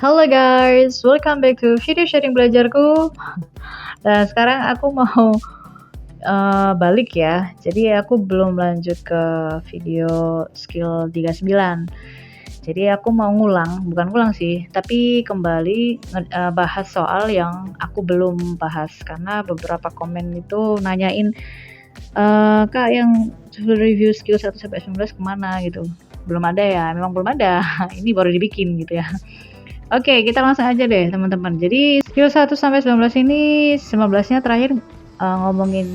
Halo guys, welcome back to video sharing belajarku. Nah, sekarang aku mau balik ya. Jadi aku belum lanjut ke video skill 39. Jadi aku mau bukan ngulang sih, tapi kembali bahas soal yang aku belum bahas karena beberapa komen itu nanyain Kak yang review skill 1 sampai 19 kemana gitu. Belum ada ya, memang belum ada. Ini baru dibikin gitu ya. Oke, kita langsung aja deh teman-teman. Jadi skill 1 sampai 19 ini 19-nya terakhir ngomongin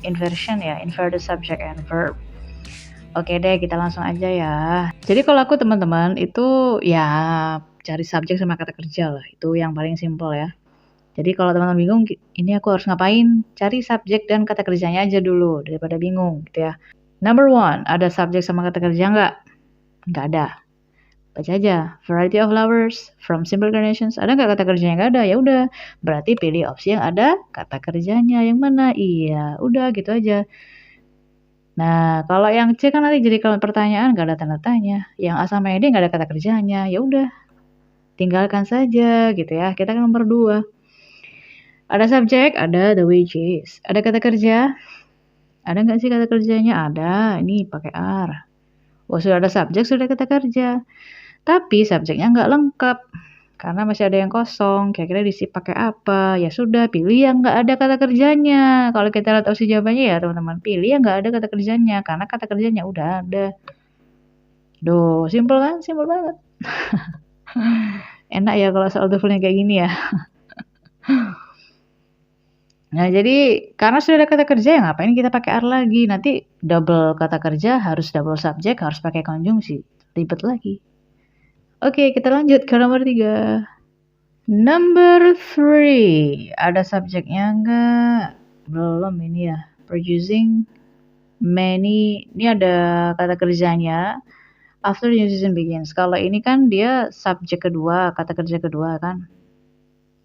inversion ya, inverted subject and verb. Oke deh, kita langsung aja ya. Jadi kalau aku teman-teman itu ya cari subjek sama kata kerja lah. Itu yang paling simpel ya. Jadi kalau teman-teman bingung, ini aku harus ngapain? Cari subjek dan kata kerjanya aja dulu daripada bingung gitu ya. Number 1, ada subjek sama kata kerja nggak? Nggak ada. Baca aja, variety of flowers from simple carnations. Ada nggak kata kerjanya? Nggak ada, ya udah. Berarti pilih opsi yang ada kata kerjanya. Yang mana? Iya, udah gitu aja. Nah, kalau yang C kan nanti jadi kalau pertanyaan nggak ada tanda tanya. Yang A sama D nggak ada kata kerjanya. Ya udah, tinggalkan saja gitu ya. Kita kan nomor 2. Ada subjek, ada the wages. Ada kata kerja? Ada nggak sih kata kerjanya? Ada. Ini pakai are. Oh, sudah ada subjek, sudah kata kerja. Tapi subjeknya nggak lengkap, karena masih ada yang kosong, kira-kira diisi pakai apa, ya sudah pilih yang nggak ada kata kerjanya. Kalau kita lihat opsi jawabannya ya teman-teman, pilih yang nggak ada kata kerjanya, karena kata kerjanya udah ada. Duh, simpel kan? Simpel banget. Enak ya kalau soal TOEFL kayak gini ya. Nah, jadi karena sudah ada kata kerja, ya ngapain kita pakai are lagi? Nanti double kata kerja, harus double subjek, harus pakai konjungsi. Ribet lagi. Oke, kita lanjut ke nomor 3. Number 3, ada subjeknya enggak? Belum ini ya. Producing many, ini ada kata kerjanya. After the new season begins. Kalau ini kan dia subjek kedua, kata kerja kedua kan?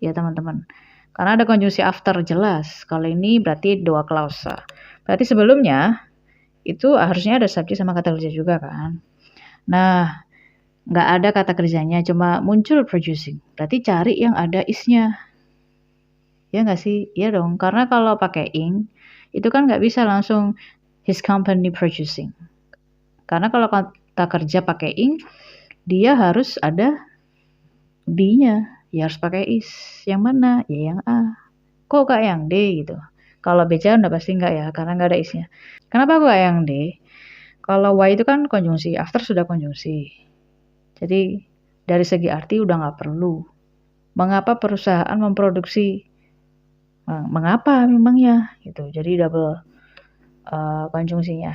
Ya teman-teman. Karena ada konjungsi after jelas. Kalau ini berarti dua klausa. Berarti sebelumnya itu harusnya ada subjek sama kata kerja juga kan? Nah, nggak ada kata kerjanya, cuma muncul producing. Berarti cari yang ada is-nya. Ya nggak sih? Iya dong, karena kalau pakai ing, itu kan nggak bisa langsung his company producing. Karena kalau kata kerja pakai ing, dia harus ada be-nya. Ya harus pakai is. Yang mana? Ya yang A. Kok nggak yang D gitu? Kalau B udah pasti nggak ya, karena nggak ada is-nya. Kenapa kok yang D? Kalau Y itu kan konjungsi, after sudah konjungsi. Jadi dari segi arti udah nggak perlu. Mengapa perusahaan memproduksi? Mengapa memangnya? Gitu. Jadi double konjungsinya.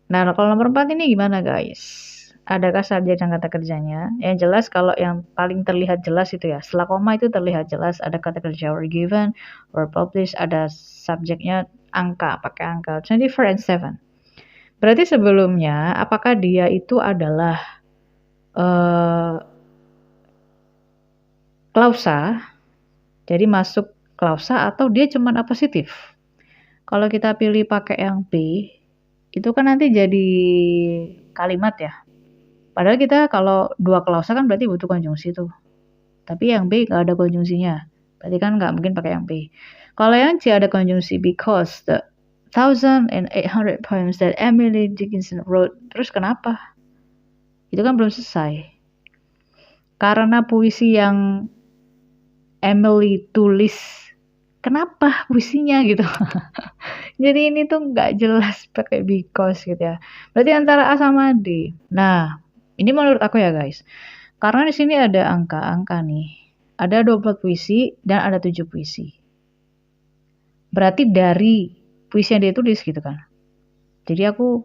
Nah, kalau nomor 4 ini gimana guys? Adakah subjek dan kata kerjanya? Yang jelas kalau yang paling terlihat jelas itu ya, setelah koma itu terlihat jelas ada kata kerja were given, were published, ada subjeknya angka, pakai angka, 24 and 7. Berarti sebelumnya, apakah dia itu adalah klausa, jadi masuk klausa atau dia cuma apositif? Kalau kita pilih pakai yang B, itu kan nanti jadi kalimat ya. Padahal kita kalau dua klausa kan berarti butuh konjungsi tuh. Tapi yang B nggak ada konjungsinya. Berarti kan nggak mungkin pakai yang B. Kalau yang C ada konjungsi because the 1,800 poems that Emily Dickinson wrote. Terus kenapa? Itu kan belum selesai. Karena puisi yang Emily tulis, kenapa puisinya gitu? Jadi ini tuh nggak jelas pakai because gitu ya. Berarti antara A sama D. Nah, ini menurut aku ya guys. Karena di sini ada angka-angka nih. Ada 24 puisi dan ada 7 puisi. Berarti dari puisi yang dia tulis gitu kan. Jadi aku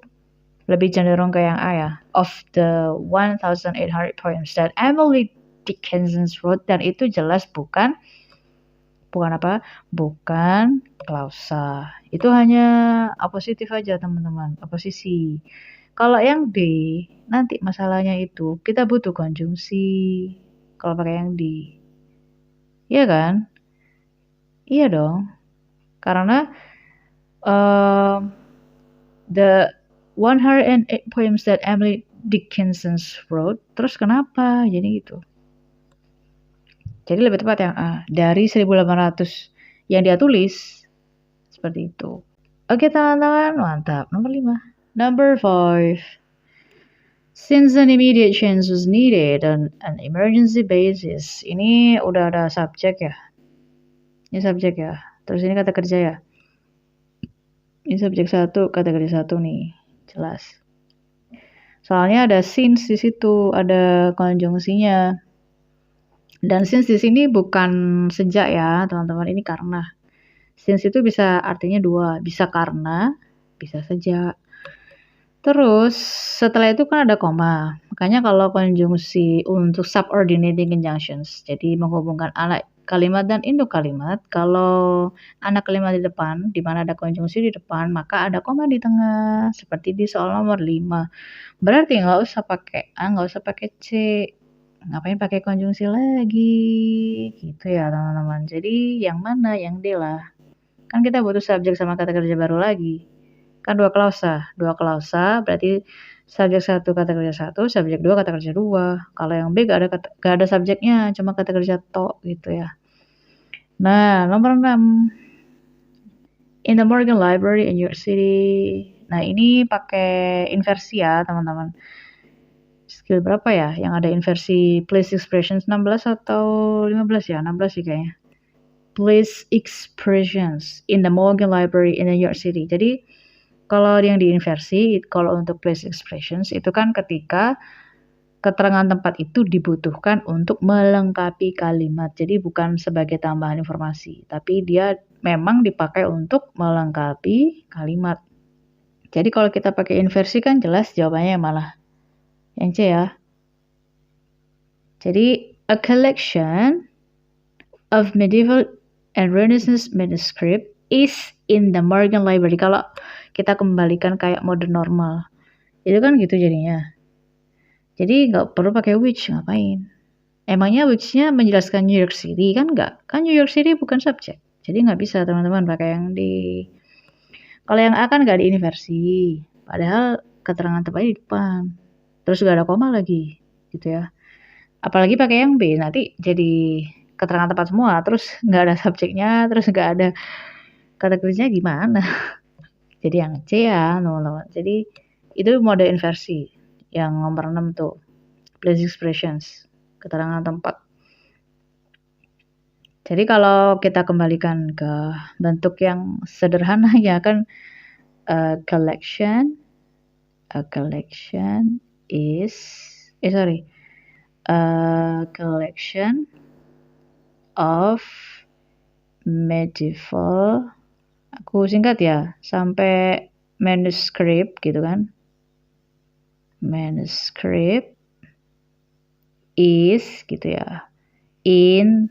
lebih cenderung ke yang A ya. Of the 1,800 poems that Emily Dickinson wrote, dan itu jelas bukan apa? Bukan klausa. Itu hanya apositif aja teman-teman, oposisi. Kalau yang D, nanti masalahnya itu kita butuh konjungsi. Kalau pakai yang D. Iya kan? Iya dong. Karena the 108 poems that Emily Dickinson wrote, terus kenapa? Jadi gitu. Jadi lebih tepat yang A. Dari 1800 yang dia tulis, seperti itu. Oke teman-teman, mantap. Nomor 5. Number 5. Since an immediate change was needed on an emergency basis. Ini udah ada subjek ya. Ini subjek ya. Terus ini kata kerja ya. Ini subjek 1, kata kerja 1 nih. Jelas. Soalnya ada since di situ, ada konjungsinya. Dan since di sini bukan sejak ya, teman-teman. Ini karena. Since itu bisa artinya dua. Bisa karena, bisa sejak. Terus setelah itu kan ada koma. Makanya kalau konjungsi untuk subordinating conjunctions, jadi menghubungkan anak kalimat dan induk kalimat, kalau anak kalimat di depan, di mana ada konjungsi di depan, maka ada koma di tengah, seperti di soal nomor 5. Berarti nggak usah pakai A, nggak usah pakai C. Ngapain pakai konjungsi lagi? Gitu ya teman-teman. Jadi yang mana? Yang D lah. Kan kita butuh subjek sama kata kerja baru lagi. Kan dua klausa berarti subjek 1 kata kerja 1, subjek 2 kata kerja 2. Kalau yang B gak ada subjeknya, cuma kata kerja tok gitu ya. Nah, nomor 6. In the Morgan Library in New York City. Nah, ini pakai inversi ya, teman-teman. Skill berapa ya yang ada inversi place expressions? 16 atau 15 ya? 16 sih kayaknya. Place expressions in the Morgan Library in New York City. Jadi kalau yang diinversi, kalau untuk place expressions itu kan ketika keterangan tempat itu dibutuhkan untuk melengkapi kalimat. Jadi bukan sebagai tambahan informasi, tapi dia memang dipakai untuk melengkapi kalimat. Jadi kalau kita pakai inversi kan jelas jawabannya malah yang C ya. Jadi a collection of medieval and Renaissance manuscript is in the Morgan Library. Kalau kita kembalikan kayak mode normal, itu kan gitu jadinya. Jadi nggak perlu pakai which, ngapain? Emangnya which-nya menjelaskan New York City? Kan nggak. Kan New York City bukan subjek. Jadi nggak bisa teman-teman pakai yang di... Kalau yang A kan nggak diinversi. Padahal keterangan tepatnya di depan. Terus nggak ada koma lagi. Gitu ya. Apalagi pakai yang B, nanti jadi keterangan tepat semua. Terus nggak ada subjeknya. Terus nggak ada kata kerjanya gimana? Jadi yang C ya, teman-teman. Jadi itu mode inversi. Yang nomor 6 tuh. Place expressions. Keterangan tempat. Jadi kalau kita kembalikan ke bentuk yang sederhana ya kan a collection is a collection of medieval, aku singkat ya sampai manuscript gitu kan, manuscript is gitu ya in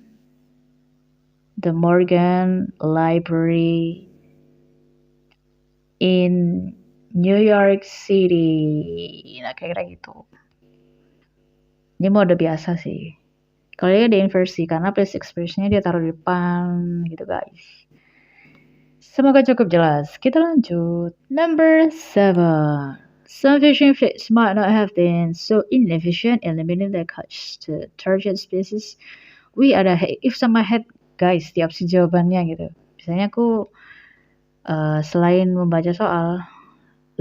the Morgan Library in New York City. Nah, kira-kira gitu. Ini mode biasa sih. Kalau dia diinversi, karena place expression-nya dia taruh di depan, gitu guys. Semoga cukup jelas. Kita lanjut. Number 7. Some fishing fleets might not have been so inefficient in limiting their catch to target species. Wih, ada if sama head guys di opsi jawabannya gitu. Biasanya aku selain membaca soal,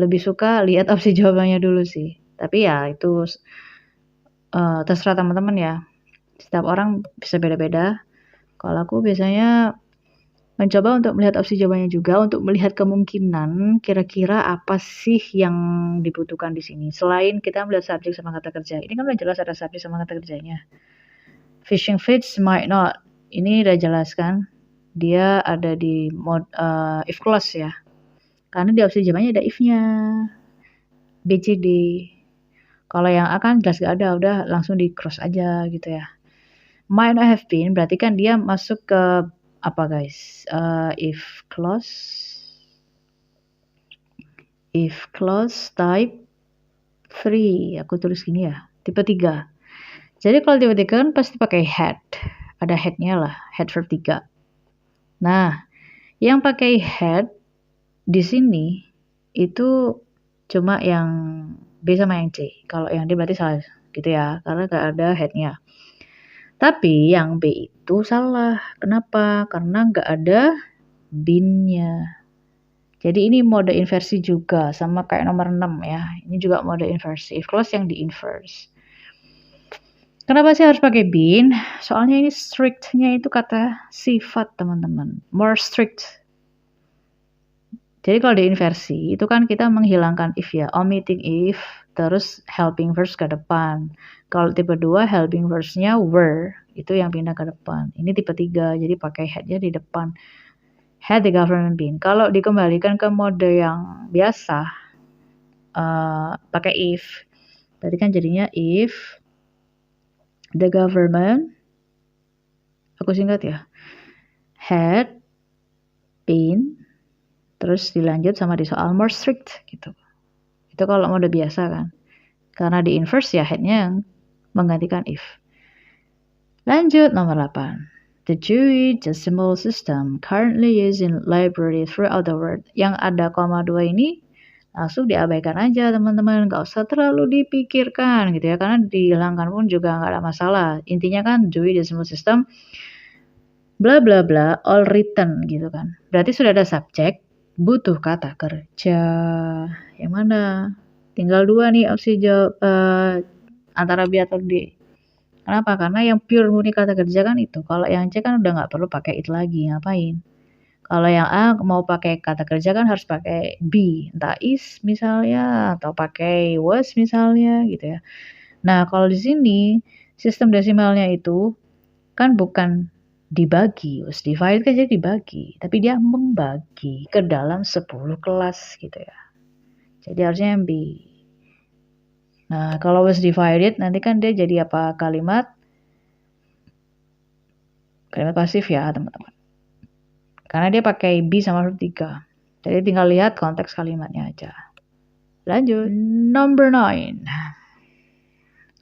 lebih suka lihat opsi jawabannya dulu sih. Tapi ya itu terserah teman-teman ya. Setiap orang bisa beda-beda. Kalau aku biasanya mencoba untuk melihat opsi jawabannya juga, untuk melihat kemungkinan kira-kira apa sih yang dibutuhkan di sini. Selain kita melihat subjek sama kata kerja. Ini kan udah jelas ada subjek sama kata kerjanya. Fishing fleets might not. Ini udah jelas kan. Dia ada di mode if clause ya. Karena di opsi jawabannya ada if-nya. B, C, D. Kalau yang A kan jelas gak ada, udah langsung di cross aja gitu ya. Might not have been, berarti kan dia masuk ke apa guys? If clause type 3. Aku tulis gini ya, tipe 3. Jadi kalau tipe 3 kan pasti pakai had. Ada head-nya lah, head verb 3. Nah, yang pakai head di sini itu cuma yang B sama yang C. Kalau yang D berarti salah gitu ya, karena gak ada head-nya. Tapi yang B itu salah. Kenapa? Karena nggak ada been-nya. Jadi ini mode inversi juga, sama kayak nomor 6 ya. Ini juga mode inversi. If clause yang di-inverse. Kenapa sih harus pakai been? Soalnya ini strict-nya itu kata sifat, teman-teman. More strict. Jadi kalau diinversi, itu kan kita menghilangkan if ya. Omitting if, terus helping verse ke depan. Kalau tipe 2, helping verse-nya were. Itu yang pindah ke depan. Ini tipe 3, jadi pakai had-nya di depan. Had the government been. Kalau dikembalikan ke mode yang biasa, pakai if. Tadi kan jadinya if the government, aku singkat ya, had been, terus dilanjut sama di soal more strict gitu. Itu kalau mode biasa kan. Karena di inverse ya had-nya yang menggantikan if. Lanjut nomor 8. The Dewey Decimal System currently used in library throughout the world. Yang ada koma 2 ini langsung diabaikan aja teman-teman, nggak usah terlalu dipikirkan gitu ya, karena dihilangkan pun juga nggak ada masalah. Intinya kan Dewey Decimal System bla bla bla all written gitu kan. Berarti sudah ada subjek, butuh kata kerja. Yang mana? Tinggal 2 nih opsi jawab antara B atau D. Kenapa? Karena yang pure murni kata kerja kan itu. Kalau yang C kan udah nggak perlu pakai it lagi, ngapain? Kalau yang A mau pakai kata kerja kan harus pakai be, entah is misalnya atau pakai was misalnya gitu ya. Nah, kalau di sini sistem desimalnya itu kan bukan dibagi, was divide kan jadi dibagi, tapi dia membagi ke dalam 10 kelas gitu ya. Jadi harusnya yang B. Nah, kalau was divided nanti kan dia jadi apa? Kalimat pasif ya, teman-teman. Karena dia pakai be sama verb 3. Jadi tinggal lihat konteks kalimatnya aja. Lanjut. Number 9.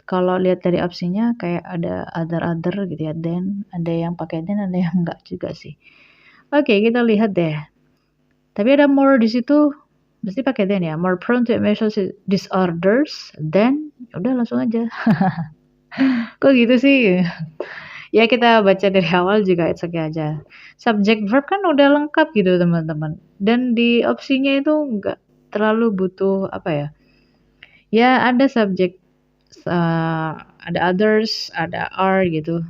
Kalau lihat dari opsinya kayak ada other gitu ya, then ada yang pakai then, ada yang enggak juga sih. Oke, kita lihat deh. Tapi ada more di situ, mesti pakai then ya. More prone to emotional disorders, then udah langsung aja. Kok gitu sih? Ya kita baca dari awal juga it's okay aja. Subject verb kan udah lengkap gitu teman-teman. Dan di opsinya itu enggak terlalu butuh apa ya. Ya ada subjek, ada others, ada are gitu.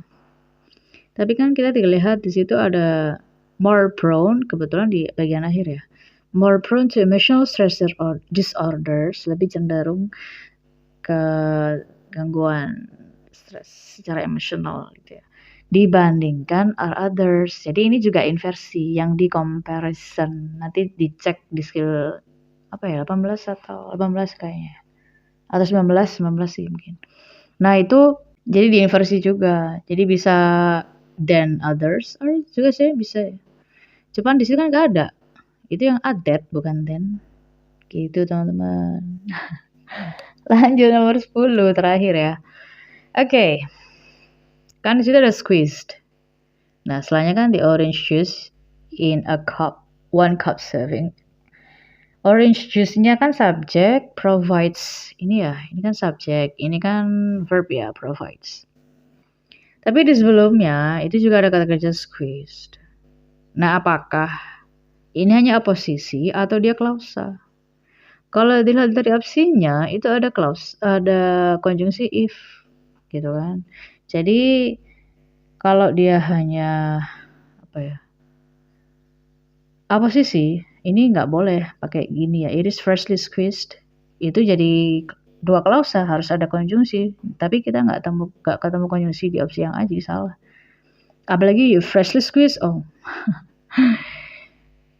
Tapi kan kita tidak lihat di situ ada more prone, kebetulan di bagian akhir ya. More prone to emotional stress or disorders, lebih cenderung ke gangguan stres secara emosional gitu ya. Dibandingkan are others. Jadi ini juga inversi yang di comparison. Nanti dicek di skill apa ya, 18 atau 18 kayaknya. Atau 19 sih mungkin. Nah, itu jadi di inversi juga. Jadi bisa than others, or juga sih bisa. Cuman di sini kan nggak ada. Itu yang added bukan then. Gitu teman-teman. Lanjut nomor 10 terakhir ya. Oke. Kan di situ ada squeezed. Nah, setelahnya kan the orange juice in a cup, 1 cup serving. Orange juice-nya kan subjek, provides. Ini ya, ini kan subjek, ini kan verb ya, provides. Tapi di sebelumnya itu juga ada kata kerja squeezed. Nah, apakah ini hanya aposisi atau dia klausa? Kalau dilihat dari opsinya itu ada ada konjungsi if gitu kan. Jadi kalau dia hanya apa ya? Aposisi, ini nggak boleh pakai gini ya. It is freshly squeezed. Itu jadi 2 klausa, harus ada konjungsi. Tapi kita nggak ketemu konjungsi di opsi yang A, jadi salah. Apalagi you freshly squeezed, oh.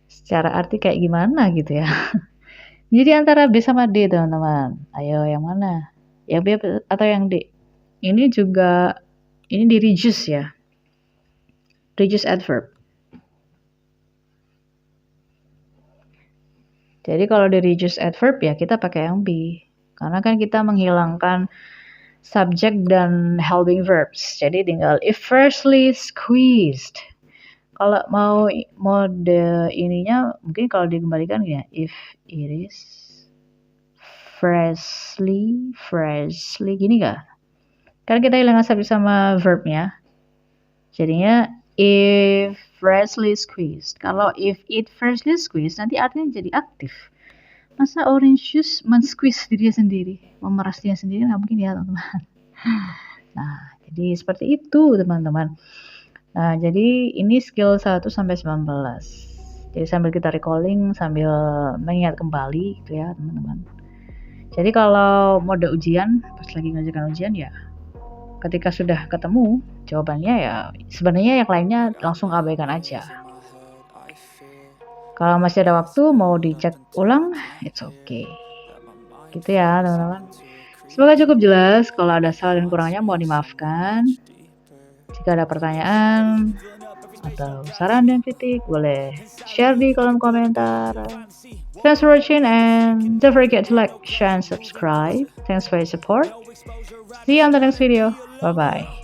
Secara arti kayak gimana gitu ya. Jadi antara B sama D teman-teman. Ayo yang mana? Yang B atau yang D? Ini juga, ini di reduce ya. Reduce adverb. Jadi kalau di reduce adverb ya kita pakai yang B. Karena kan kita menghilangkan subject dan helping verbs. Jadi tinggal if freshly squeezed. Kalau mau mode ininya mungkin kalau dikembalikan ya, if it is freshly gini gak? Kan kita hilangkan subjek sama verbnya. Jadinya if freshly squeezed. Kalau if it freshly squeezed nanti artinya jadi aktif. Masa orange juice men-squeeze dirinya sendiri, memeras dirinya sendiri, nggak mungkin ya teman-teman. Nah, jadi seperti itu teman-teman. Nah, jadi ini skill 1 sampai 19. Jadi sambil kita recalling, sambil mengingat kembali gitu ya teman-teman. Jadi kalau mode ujian, pas lagi ngerjakan ujian ya, ketika sudah ketemu jawabannya ya sebenarnya yang lainnya langsung abaikan aja. Kalau masih ada waktu mau dicek ulang, it's okay. Gitu ya teman-teman. Semoga cukup jelas. Kalau ada salah dan kurangnya mohon dimaafkan. Jika ada pertanyaan atau saran dan kritik, boleh share di kolom komentar. Thanks for watching and don't forget to like, share, and subscribe. Thanks for your support. See you on the next video. Bye-bye.